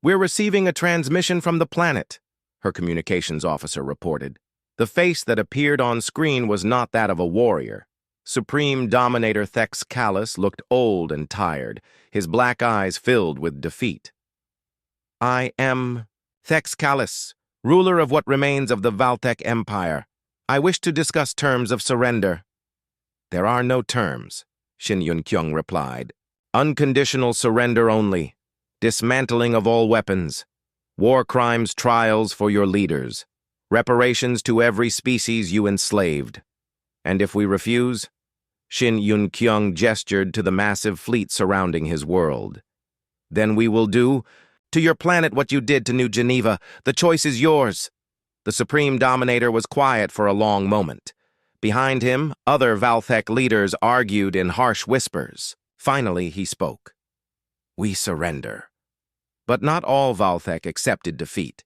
we're receiving a transmission from the planet," her communications officer reported. The face that appeared on screen was not that of a warrior. Supreme Dominator Thex Calus looked old and tired, his black eyes filled with defeat. "I am Thex Calus, ruler of what remains of the Valthek Empire. I wish to discuss terms of surrender." "There are no terms," Shin Yun-kyung replied. "Unconditional surrender only. Dismantling of all weapons. War crimes trials for your leaders. Reparations to every species you enslaved. And if we refuse? Shin Yun-kyung gestured to the massive fleet surrounding his world. Then we will do to your planet what you did to New Geneva. The choice is yours. The Supreme Dominator was quiet for a long moment. Behind him, other Valthek leaders argued in harsh whispers. Finally, he spoke. We surrender. But not all Valthek accepted defeat.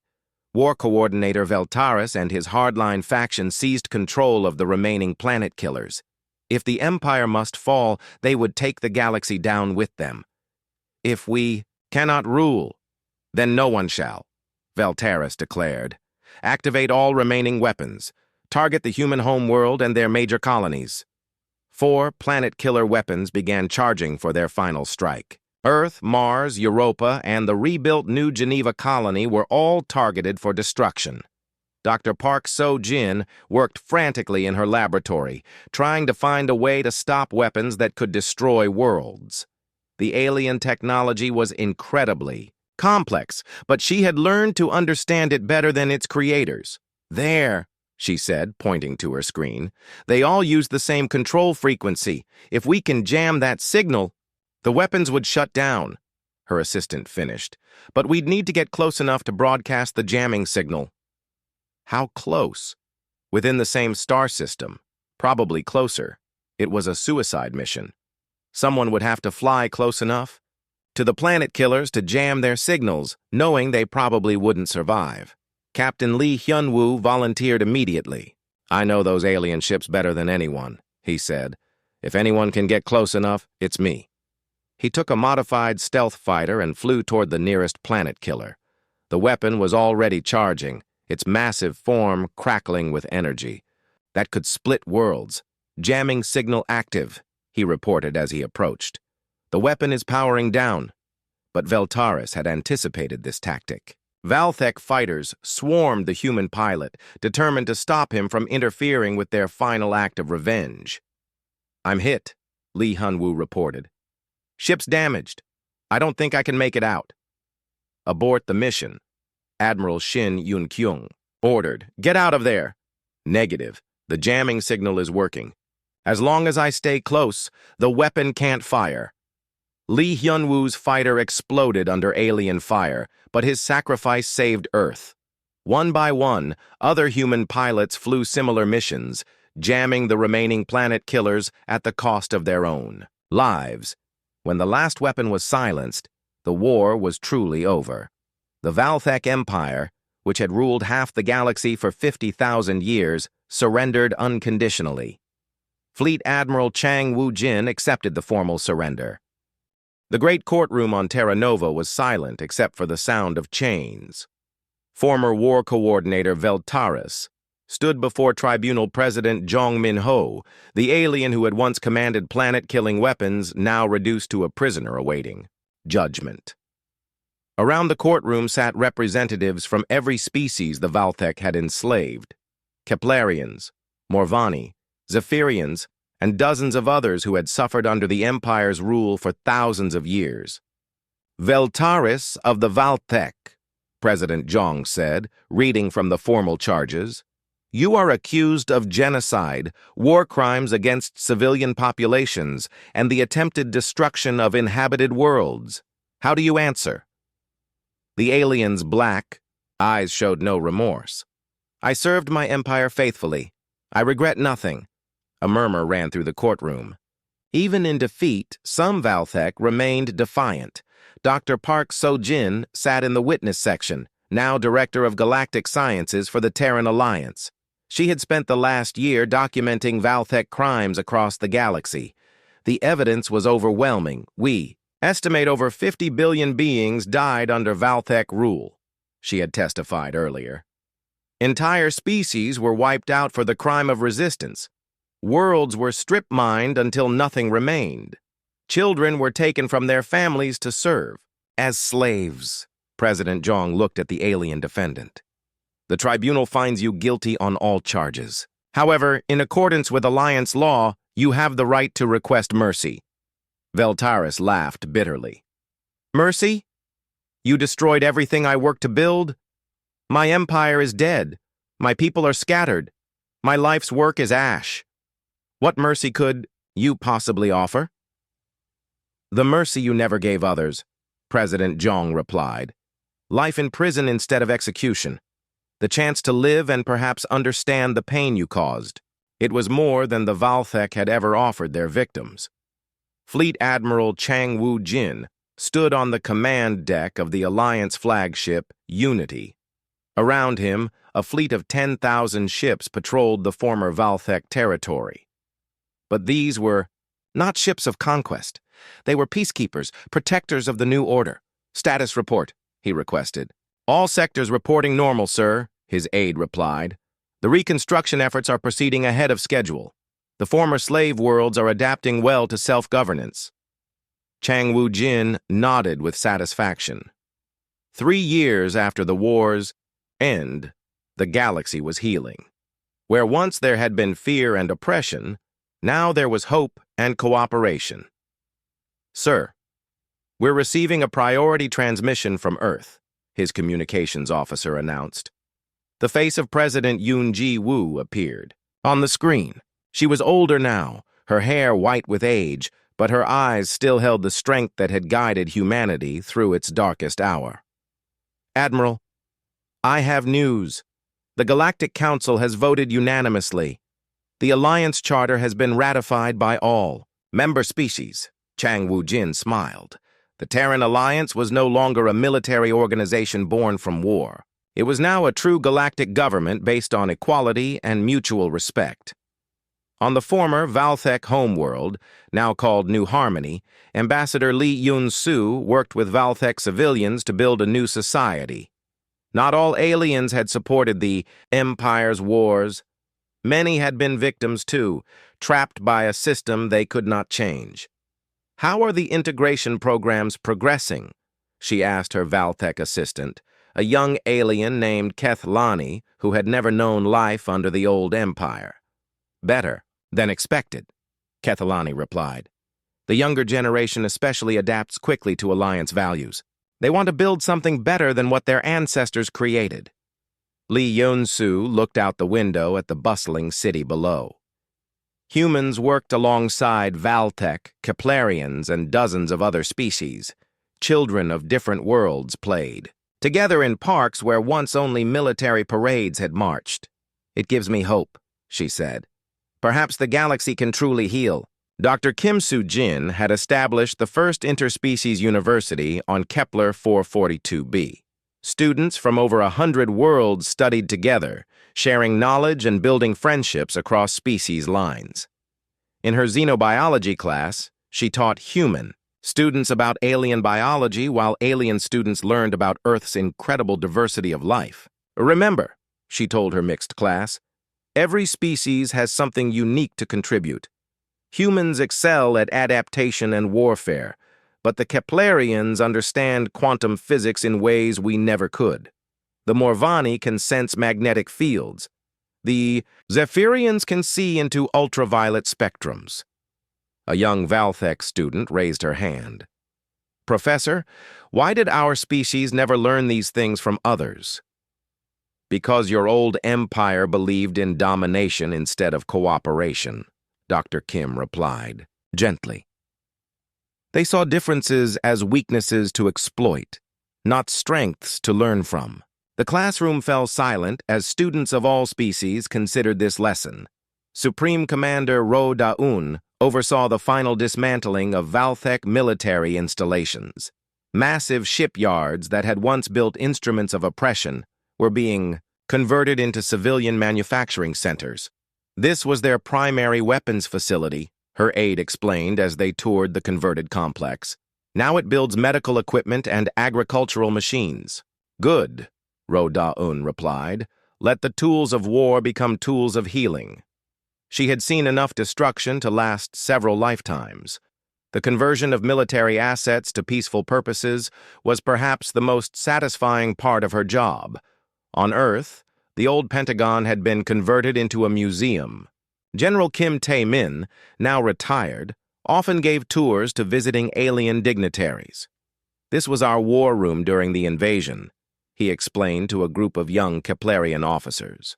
War Coordinator Veltaris and his hardline faction seized control of the remaining planet killers. If the Empire must fall, they would take the galaxy down with them. If we cannot rule, then no one shall, Veltaris declared. Activate all remaining weapons. Target the human homeworld and their major colonies. 4 planet-killer weapons began charging for their final strike. Earth, Mars, Europa, and the rebuilt New Geneva colony were all targeted for destruction. Dr. Park So-jin worked frantically in her laboratory, trying to find a way to stop weapons that could destroy worlds. The alien technology was incredibly complex, but she had learned to understand it better than its creators. There, she said, pointing to her screen. They all use the same control frequency. If we can jam that signal, the weapons would shut down, her assistant finished. But we'd need to get close enough to broadcast the jamming signal. How close? Within the same star system. Probably closer. It was a suicide mission. Someone would have to fly close enough to the planet killers to jam their signals, knowing they probably wouldn't survive. Captain Lee Hyun-woo volunteered immediately. I know those alien ships better than anyone, he said. If anyone can get close enough, it's me. He took a modified stealth fighter and flew toward the nearest planet killer. The weapon was already charging, its massive form crackling with energy. That could split worlds. Jamming signal active, he reported as he approached. The weapon is powering down. But Veltaris had anticipated this tactic. Valthek fighters swarmed the human pilot, determined to stop him from interfering with their final act of revenge. I'm hit, Lee Hyun-woo reported. Ship's damaged. I don't think I can make it out. Abort the mission. Admiral Shin Yun-kyung ordered. Get out of there. Negative. The jamming signal is working. As long as I stay close, the weapon can't fire. Lee Hyun-woo's fighter exploded under alien fire, but his sacrifice saved Earth. One by one, other human pilots flew similar missions, jamming the remaining planet killers at the cost of their own lives. When the last weapon was silenced, the war was truly over. The Valthek Empire, which had ruled half the galaxy for 50,000 years, surrendered unconditionally. Fleet Admiral Chang Woo-jin accepted the formal surrender. The great courtroom on Terra Nova was silent except for the sound of chains. Former War Coordinator Veltaris stood before Tribunal President Jong Min-ho, the alien who had once commanded planet-killing weapons, now reduced to a prisoner awaiting judgment. Around the courtroom sat representatives from every species the Valthek had enslaved. Keplerians, Morvani, Zephyrians, and dozens of others who had suffered under the Empire's rule for thousands of years. Veltaris of the Valthek, President Jong said, reading from the formal charges, you are accused of genocide, war crimes against civilian populations, and the attempted destruction of inhabited worlds. How do you answer? The alien's black eyes showed no remorse. I served my empire faithfully. I regret nothing. A murmur ran through the courtroom. Even in defeat, some Valthek remained defiant. Dr. Park So-jin sat in the witness section, now Director of Galactic Sciences for the Terran Alliance. She had spent the last year documenting Valthek crimes across the galaxy. The evidence was overwhelming. We estimate over 50 billion beings died under Valthek rule, she had testified earlier. Entire species were wiped out for the crime of resistance. Worlds were strip-mined until nothing remained. Children were taken from their families to serve as slaves. President Jong looked at the alien defendant. The tribunal finds you guilty on all charges. However, in accordance with Alliance law, you have the right to request mercy. Veltaris laughed bitterly. Mercy? You destroyed everything I worked to build? My empire is dead. My people are scattered. My life's work is ash. What mercy could you possibly offer? The mercy you never gave others, President Zhong replied. Life in prison instead of execution. The chance to live and perhaps understand the pain you caused. It was more than the Valthek had ever offered their victims. Fleet Admiral Chang Wu-jin stood on the command deck of the Alliance flagship, Unity. Around him, a fleet of 10,000 ships patrolled the former Valthek territory. But these were not ships of conquest. They were peacekeepers, protectors of the new order. Status report, he requested. All sectors reporting normal, sir, his aide replied. The reconstruction efforts are proceeding ahead of schedule. The former slave worlds are adapting well to self-governance. Chang Wu-jin nodded with satisfaction. 3 years after the war's end, the galaxy was healing. Where once there had been fear and oppression, now there was hope and cooperation. Sir, we're receiving a priority transmission from Earth, his communications officer announced. The face of President Yoon Ji-woo appeared. On the screen, she was older now, her hair white with age, but her eyes still held the strength that had guided humanity through its darkest hour. Admiral, I have news. The Galactic Council has voted unanimously. The Alliance Charter has been ratified by all member species. Chang Wu-jin smiled. The Terran Alliance was no longer a military organization born from war. It was now a true galactic government based on equality and mutual respect. On the former Valthek homeworld, now called New Harmony, Ambassador Lee Yun-soo worked with Valthek civilians to build a new society. Not all aliens had supported the Empire's wars. Many had been victims too, trapped by a system they could not change. How are the integration programs progressing? She asked her Valthek assistant, a young alien named Kethlani who had never known life under the old empire. Better than expected, Kethlani replied. The younger generation especially adapts quickly to Alliance values. They want to build something better than what their ancestors created. Lee Yun-soo looked out the window at the bustling city below. Humans worked alongside Valthek, Keplerians, and dozens of other species. Children of different worlds played, together in parks where once only military parades had marched. It gives me hope, she said. Perhaps the galaxy can truly heal. Dr. Kim Soo-jin had established the first interspecies university on Kepler 442b. Students from over 100 worlds studied together, sharing knowledge and building friendships across species lines. In her xenobiology class, she taught human students about alien biology while alien students learned about Earth's incredible diversity of life. Remember, she told her mixed class, every species has something unique to contribute. Humans excel at adaptation and warfare, but the Keplerians understand quantum physics in ways we never could. The Morvani can sense magnetic fields. The Zephyrians can see into ultraviolet spectrums. A young Valthek student raised her hand. Professor, why did our species never learn these things from others? Because your old empire believed in domination instead of cooperation, Dr. Kim replied, gently. They saw differences as weaknesses to exploit, not strengths to learn from. The classroom fell silent as students of all species considered this lesson. Supreme Commander Ro Da-un oversaw the final dismantling of Valthek military installations. Massive shipyards that had once built instruments of oppression were being converted into civilian manufacturing centers. This was their primary weapons facility, her aide explained as they toured the converted complex. Now it builds medical equipment and agricultural machines. Good, Ro Da-un replied. Let the tools of war become tools of healing. She had seen enough destruction to last several lifetimes. The conversion of military assets to peaceful purposes was perhaps the most satisfying part of her job. On Earth, the old Pentagon had been converted into a museum. General Kim Tae-min, now retired, often gave tours to visiting alien dignitaries. This was our war room during the invasion, he explained to a group of young Keplerian officers.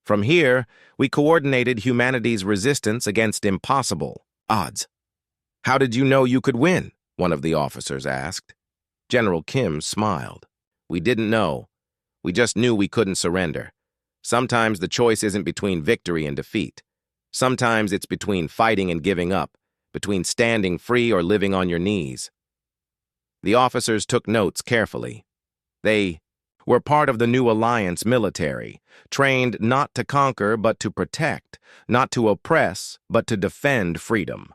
From here, we coordinated humanity's resistance against impossible odds. How did you know you could win? One of the officers asked. General Kim smiled. We didn't know. We just knew we couldn't surrender. Sometimes the choice isn't between victory and defeat. Sometimes it's between fighting and giving up, between standing free or living on your knees. The officers took notes carefully. They were part of the new alliance military, trained not to conquer but to protect, not to oppress but to defend freedom.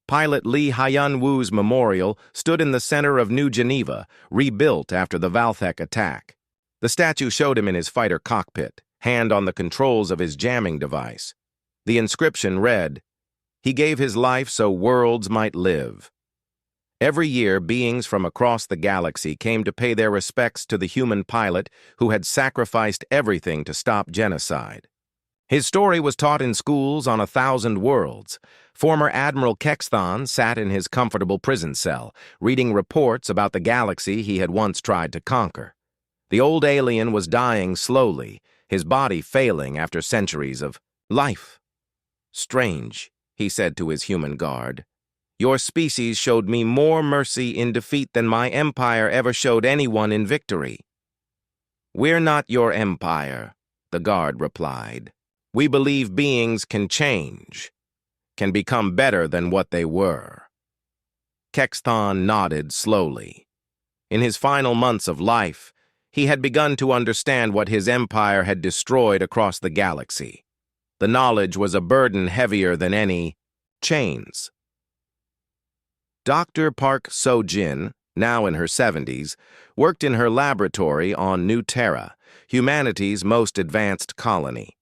Pilot Lee Hyun-woo's memorial stood in the center of New Geneva, rebuilt after the Valthek attack. The statue showed him in his fighter cockpit, hand on the controls of his jamming device. The inscription read, "He gave his life so worlds might live." Every year, beings from across the galaxy came to pay their respects to the human pilot who had sacrificed everything to stop genocide. His story was taught in schools on 1,000 worlds. Former Admiral Kexthon sat in his comfortable prison cell, reading reports about the galaxy he had once tried to conquer. The old alien was dying slowly, his body failing after centuries of life. "Strange," he said to his human guard. "Your species showed me more mercy in defeat than my empire ever showed anyone in victory." "We're not your empire," the guard replied. "We believe beings can change, can become better than what they were." Kexthon nodded slowly. In his final months of life, he had begun to understand what his empire had destroyed across the galaxy. The knowledge was a burden heavier than any chains. Dr. Park So-jin, now in her 70s, worked in her laboratory on New Terra, humanity's most advanced colony.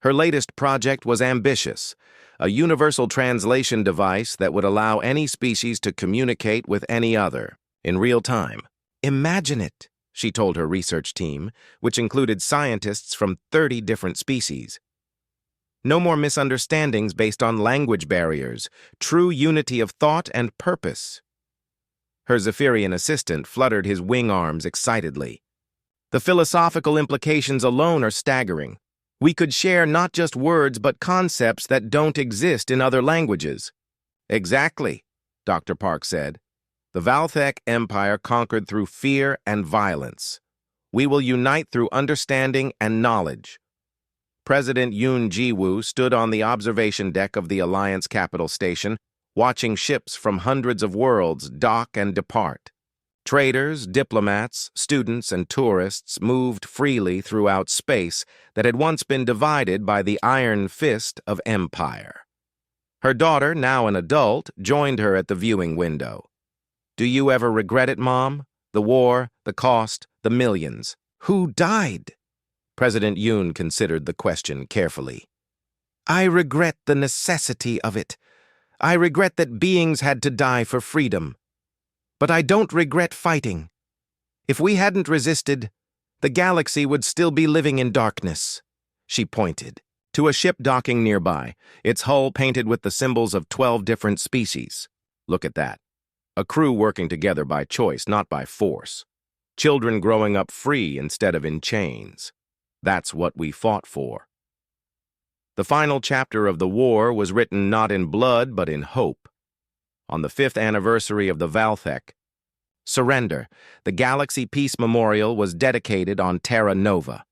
Her latest project was ambitious, a universal translation device that would allow any species to communicate with any other in real time. "Imagine it," she told her research team, which included scientists from 30 different species. "No more misunderstandings based on language barriers, true unity of thought and purpose." Her Zephyrian assistant fluttered his wing arms excitedly. "The philosophical implications alone are staggering. We could share not just words but concepts that don't exist in other languages." "Exactly," Dr. Park said. "The Valthek Empire conquered through fear and violence. We will unite through understanding and knowledge." President Yoon Ji-woo stood on the observation deck of the Alliance capital station, watching ships from hundreds of worlds dock and depart. Traders, diplomats, students, and tourists moved freely throughout space that had once been divided by the iron fist of empire. Her daughter, now an adult, joined her at the viewing window. "Do you ever regret it, Mom? The war, the cost, the millions. Who died?" President Yoon considered the question carefully. "I regret the necessity of it. I regret that beings had to die for freedom. But I don't regret fighting. If we hadn't resisted, the galaxy would still be living in darkness." She pointed to a ship docking nearby, its hull painted with the symbols of 12 different species. "Look at that. A crew working together by choice, not by force. Children growing up free instead of in chains. That's what we fought for." The final chapter of the war was written not in blood but in hope. On the 5th anniversary of the Valthek surrender, the Galaxy Peace Memorial was dedicated on Terra Nova.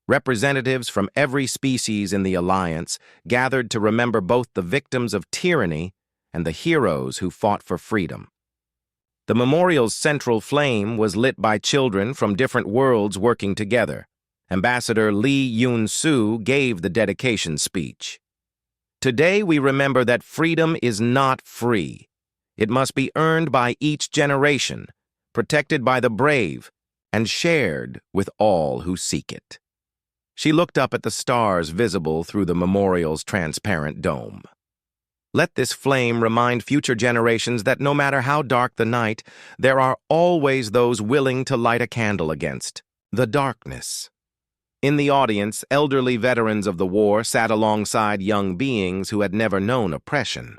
Representatives from every species in the Alliance gathered to remember both the victims of tyranny and the heroes who fought for freedom. The memorial's central flame was lit by children from different worlds working together. Ambassador Lee Yoon-soo gave the dedication speech. "Today we remember that freedom is not free. It must be earned by each generation, protected by the brave, and shared with all who seek it." She looked up at the stars visible through the memorial's transparent dome. "Let this flame remind future generations that no matter how dark the night, there are always those willing to light a candle against the darkness." In the audience, elderly veterans of the war sat alongside young beings who had never known oppression.